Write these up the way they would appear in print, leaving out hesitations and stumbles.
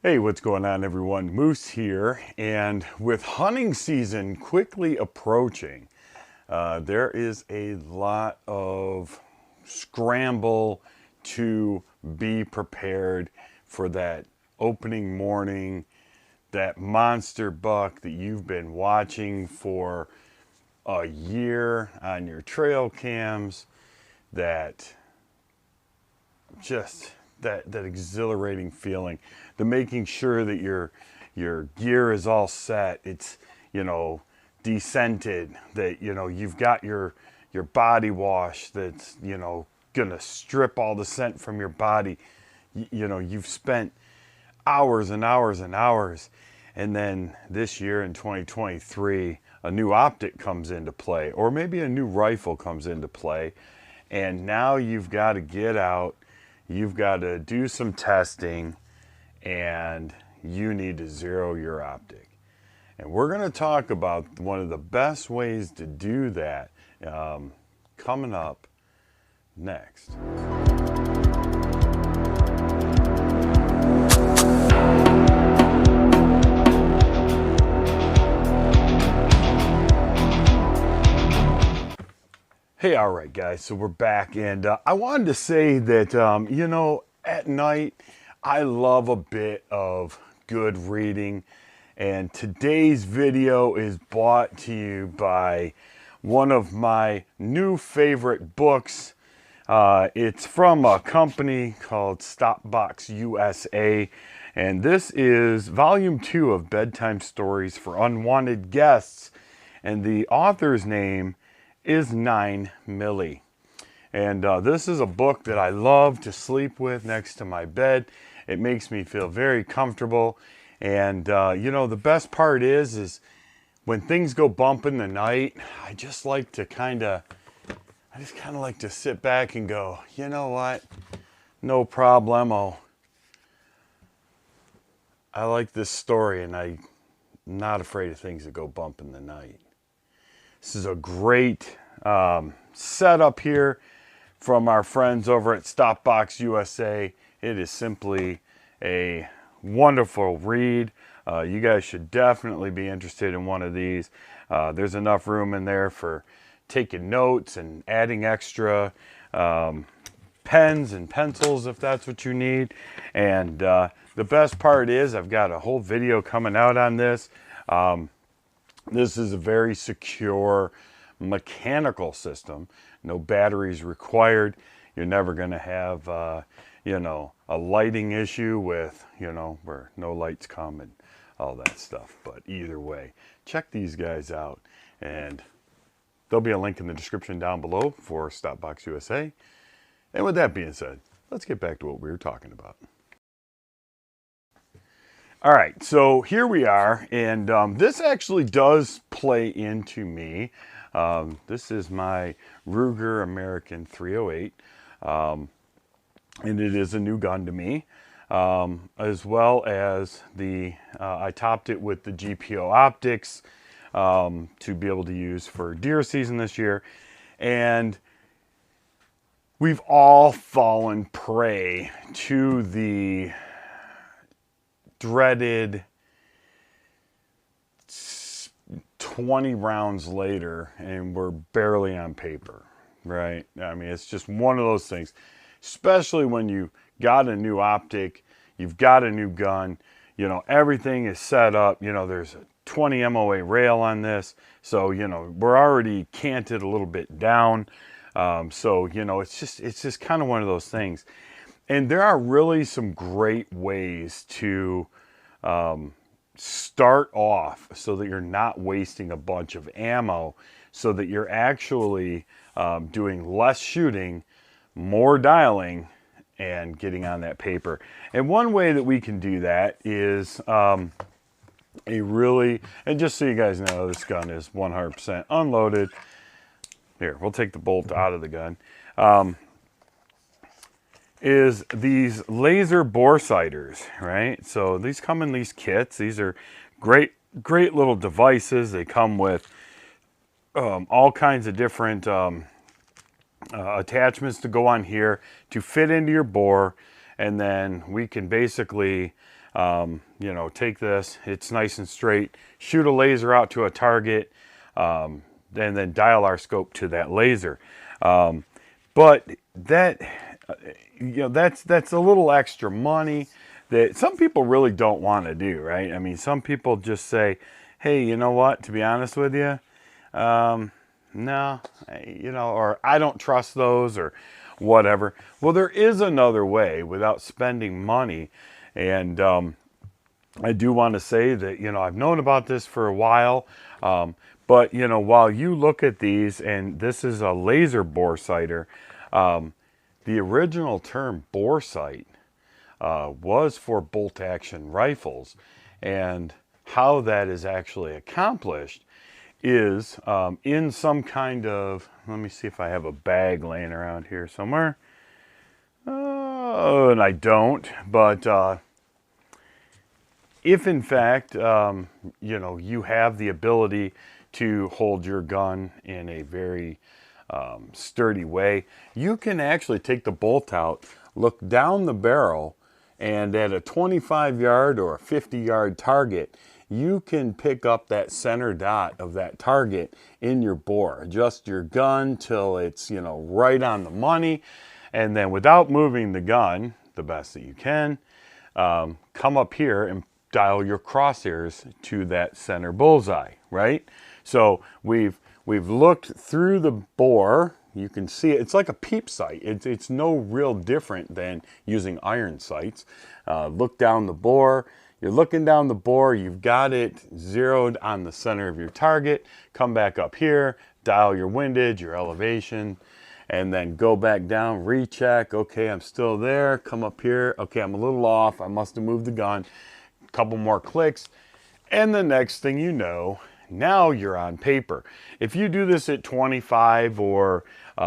Hey, what's going on, everyone? Moose here, and with hunting season quickly approaching, there is a lot of scramble to be prepared for that opening morning, that monster buck that you've been watching for a year on your trail cams, that just that exhilarating feeling, the making sure that your gear is all set, it's descented, that you've got your body wash that's gonna strip all the scent from your body. You've spent hours and hours and hours, and then this year in 2023 a new optic comes into play, or maybe a new rifle comes into play, and now you've got to get out, you've got to do some testing, and you need to zero your optic. And we're going to talk about one of the best ways to do that coming up next. Hey, all right, guys, so we're back, and I wanted to say that, at night, I love a bit of good reading, and today's video is brought to you by one of my new favorite books. It's from a company called Stopbox USA, and this is volume 2 of Bedtime Stories for Unwanted Guests, and the author's name is 9 Millie. And this is a book that I love to sleep with next to my bed. It makes me feel very comfortable. And the best part is when things go bump in the night, I just like to kind of like to sit back and go, you know what? No problemo. I like this story, and I'm not afraid of things that go bump in the night. This is a great setup here from our friends over at Stopbox USA. It is simply a wonderful read. You guys should definitely be interested in one of these. There's enough room in there for taking notes and adding extra pens and pencils if that's what you need. And the best part is I've got a whole video coming out on this. This is a very secure mechanical system. No batteries required. You're never going to have, a lighting issue with, where no lights come and all that stuff. But either way, check these guys out. And there'll be a link in the description down below for Stopbox USA. And with that being said, let's get back to what we were talking about. All right, so here we are, and this actually does play into me. This is my Ruger American 308, and it is a new gun to me, as well as I topped it with the GPO optics to be able to use for deer season this year. And we've all fallen prey to the dreaded 20 rounds later and we're barely on paper, right? I mean, it's just one of those things, especially when you got a new optic, you've got a new gun, everything is set up, there's a 20 MOA rail on this, so we're already canted a little bit down, so it's just kind of one of those things. And there are really some great ways to start off so that you're not wasting a bunch of ammo, so that you're actually doing less shooting, more dialing, and getting on that paper. And one way that we can do that is and just so you guys know, this gun is 100% unloaded. Here, we'll take the bolt out of the gun. Is these laser bore sighters, right? So these come in these kits. These are great little devices. They come with all kinds of different attachments to go on here to fit into your bore, and then we can basically, you know, take this, it's nice and straight, shoot a laser out to a target, and then dial our scope to that laser. But that, you know, that's a little extra money that some people really don't want to do, right? I mean, some people just say, hey, you know what, to be honest with you, no, you know, or I don't trust those or whatever. Well, there is another way without spending money. And I do want to say that, you know, I've known about this for a while. But, you know, while you look at these, and this is a laser bore sighter, the original term bore sight was for bolt action rifles. And how that is actually accomplished is in some kind of, let me see if I have a bag laying around here somewhere. Oh, and I don't, but if in fact, you know, you have the ability to hold your gun in a very sturdy way, you can actually take the bolt out, look down the barrel, and at a 25-yard or a 50-yard target, you can pick up that center dot of that target in your bore. Adjust your gun till it's, you know, right on the money, and then without moving the gun, the best that you can, come up here and dial your crosshairs to that center bullseye, right? So we've looked through the bore. You can see it. It's like a peep sight. It's no real different than using iron sights. Look down the bore. You're looking down the bore. You've got it zeroed on the center of your target. Come back up here. Dial your windage, your elevation, and then go back down. Recheck. Okay, I'm still there. Come up here. Okay, I'm a little off. I must have moved the gun. Couple more clicks, and the next thing you know, now you're on paper. If you do this at 25 or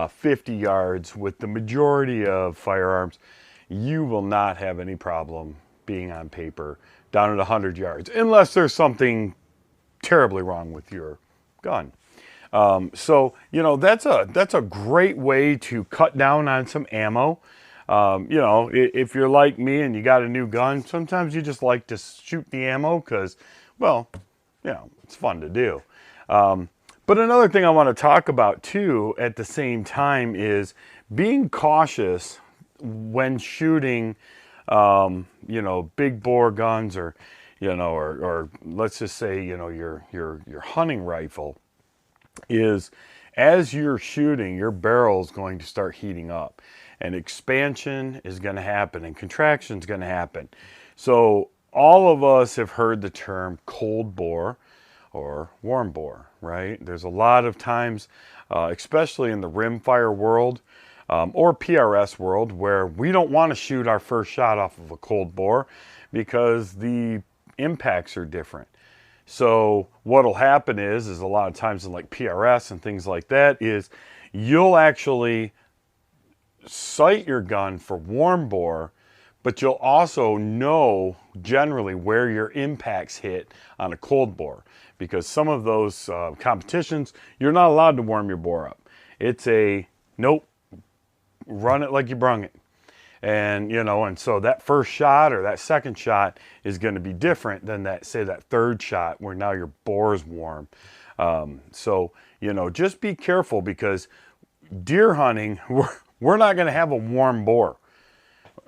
50 yards with the majority of firearms, you will not have any problem being on paper down at 100 yards, unless there's something terribly wrong with your gun. So, you know, that's a great way to cut down on some ammo. You know, if you're like me and you got a new gun, sometimes you just like to shoot the ammo because, well, you know, it's fun to do. But another thing I want to talk about too at the same time is being cautious when shooting, you know, big bore guns, or, you know, or let's just say, you know, your hunting rifle, is as you're shooting, your barrel is going to start heating up. And expansion is going to happen and contraction is going to happen. So all of us have heard the term cold bore or warm bore, right? There's a lot of times, especially in the rimfire world or PRS world, where we don't want to shoot our first shot off of a cold bore because the impacts are different. So what'll happen is a lot of times in like PRS and things like that is you'll actually sight your gun for warm bore, but you'll also know generally where your impacts hit on a cold bore, because some of those competitions, you're not allowed to warm your bore up. It's a nope, run it like you brung it. And, you know, and so that first shot or that second shot is going to be different than that, say, that third shot where now your bore is warm. So, you know, just be careful, because deer hunting, we're not going to have a warm bore.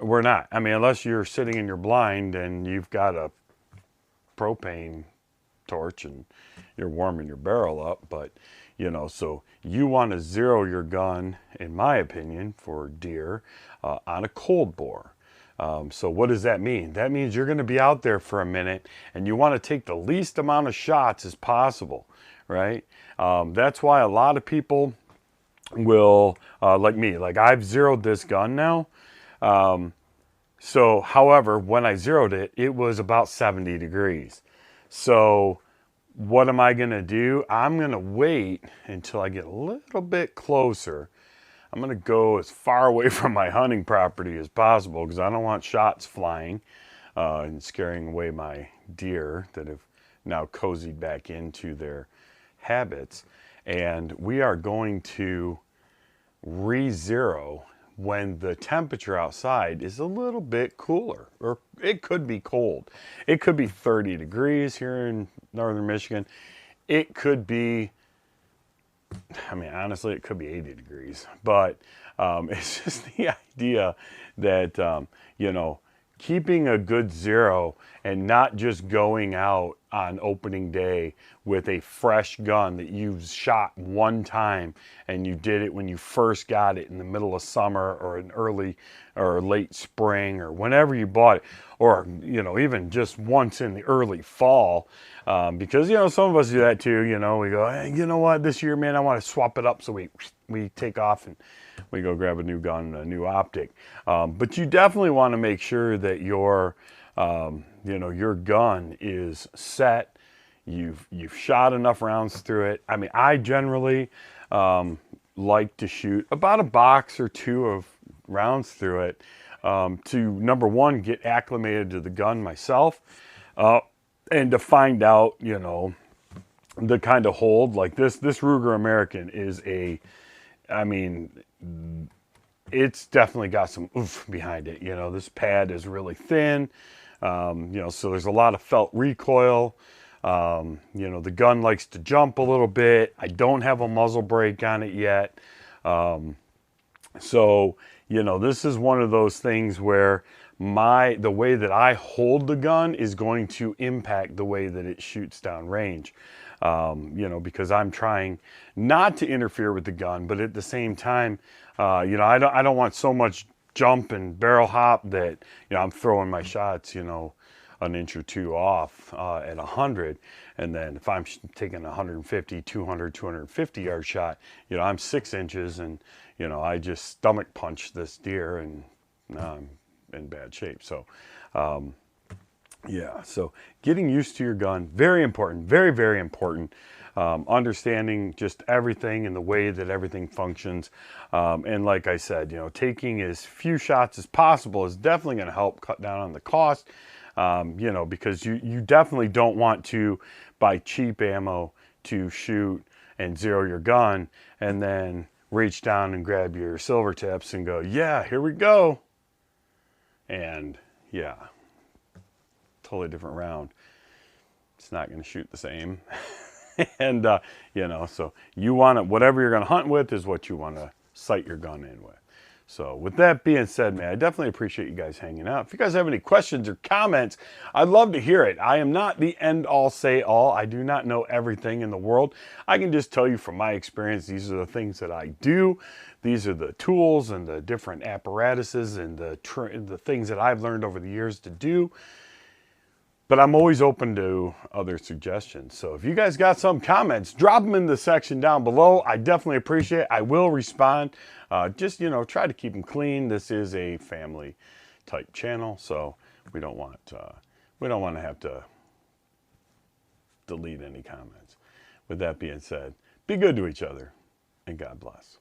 We're not. I mean, unless you're sitting in your blind and you've got a propane torch and you're warming your barrel up. But, you know, so you want to zero your gun, in my opinion, for deer on a cold bore. So what does that mean? That means you're going to be out there for a minute and you want to take the least amount of shots as possible, right? That's why a lot of people will, like me, like I've zeroed this gun now. So, however, when I zeroed it, it was about 70 degrees. So what am I going to do? I'm going to wait until I get a little bit closer. I'm going to go as far away from my hunting property as possible, because I don't want shots flying and scaring away my deer that have now cozied back into their habits. And we are going to re-zero when the temperature outside is a little bit cooler, or it could be cold. It could be 30 degrees here in northern Michigan. It could be, I mean, honestly, it could be 80 degrees, but it's just the idea that, you know, keeping a good zero and not just going out on opening day with a fresh gun that you've shot one time and you did it when you first got it in the middle of summer or an early or late spring or whenever you bought it, or, you know, even just once in the early fall. Because, you know, some of us do that too. You know, we go, hey, you know what, this year, man, I want to swap it up. So we take off and we go grab a new gun, a new optic. But you definitely want to make sure that your, you know, your gun is set. You've shot enough rounds through it. I mean, I generally like to shoot about a box or two of rounds through it to, number one, get acclimated to the gun myself, and to find out, you know, the kind of hold. Like this Ruger American is a, I mean, it's definitely got some oomph behind it. You know, this pad is really thin, you know, so there's a lot of felt recoil. You know, the gun likes to jump a little bit. I don't have a muzzle brake on it yet. So, you know, this is one of those things where the way that I hold the gun is going to impact the way that it shoots down range. You know, because I'm trying not to interfere with the gun, but at the same time, you know, I don't want so much jump and barrel hop that, you know, I'm throwing my shots, you know, an inch or two off at 100. And then if I'm taking 150, 200, 250 yard shot, you know, I'm 6 inches and, you know, I just stomach punch this deer and now I'm in bad shape. So, yeah, so getting used to your gun, very important, very, very important. Understanding just everything and the way that everything functions. And like I said, you know, taking as few shots as possible is definitely going to help cut down on the cost, you know, because you definitely don't want to buy cheap ammo to shoot and zero your gun and then reach down and grab your silver tips and go, yeah, here we go. And yeah, totally different round. It's not going to shoot the same. And, you know, so you want to, whatever you're going to hunt with is what you want to sight your gun in with. So with that being said, man, I definitely appreciate you guys hanging out. If you guys have any questions or comments, I'd love to hear it. I am not the end all say all. I do not know everything in the world. I can just tell you from my experience, these are the things that I do. These are the tools and the different apparatuses and the things that I've learned over the years to do. But I'm always open to other suggestions. So if you guys got some comments, drop them in the section down below. I definitely appreciate it. I will respond. Just, you know, try to keep them clean. This is a family type channel, so we don't want to have to delete any comments. With that being said, be good to each other and God bless.